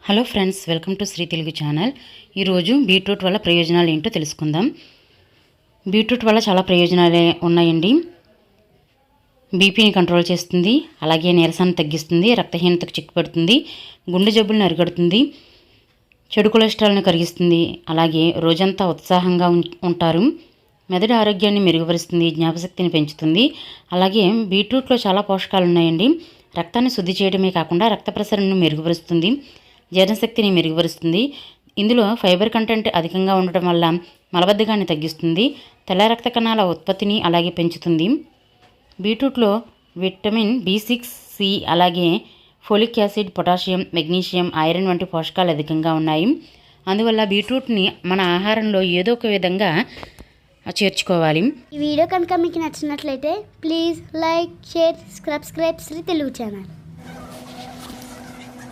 Hello friends, welcome to Shri Telugu channel. ఈరోజు beetroot వల్ల ప్రయోజనాలు ఏంటో తెలుసుకుందాం. బీట్రూట్ వల్ల చాలా ప్రయోజనాలే ఉన్నాయండి. బీపీని కంట్రోల్ చేస్తుంది, అలాగే నీరసాన్ని తగ్గిస్తుంది, రక్తహీనతకు చిక్కుపడుతుంది, గుండె జబ్బులను అరికడుతుంది, చెడు కొలెస్ట్రాల్ని కరిగిస్తుంది, అలాగే రోజంతా ఉత్సాహంగా ఉంటారు. మెదడు ఆరోగ్యాన్ని మెరుగుపరుస్తుంది, జ్ఞాపశక్తిని పెంచుతుంది. అలాగే బీట్రూట్లో చాలా పోషకాలు ఉన్నాయండి. రక్తాన్ని శుద్ధి చేయడమే కాకుండా రక్త ప్రసరణను మెరుగుపరుస్తుంది, జీర్ణశక్తిని మెరుగుపరుస్తుంది. ఇందులో ఫైబర్ కంటెంట్ అధికంగా ఉండటం వల్ల మలబద్ధకాన్ని తగ్గిస్తుంది, తెల్ల రక్త కణాల ఉత్పత్తిని అలాగే పెంచుతుంది. బీట్రూట్లో విటమిన్ B6, C, అలాగే folic acid, potassium, magnesium, iron వంటి పోషకాలు అధికంగా ఉన్నాయి. అందువల్ల బీట్రూట్ని మన ఆహారంలో ఏదో ఒక విధంగా చేర్చుకోవాలి. ఈ వీడియో కనుక మీకు నచ్చినట్లయితే please like, share, subscribe Shri Telugu channel.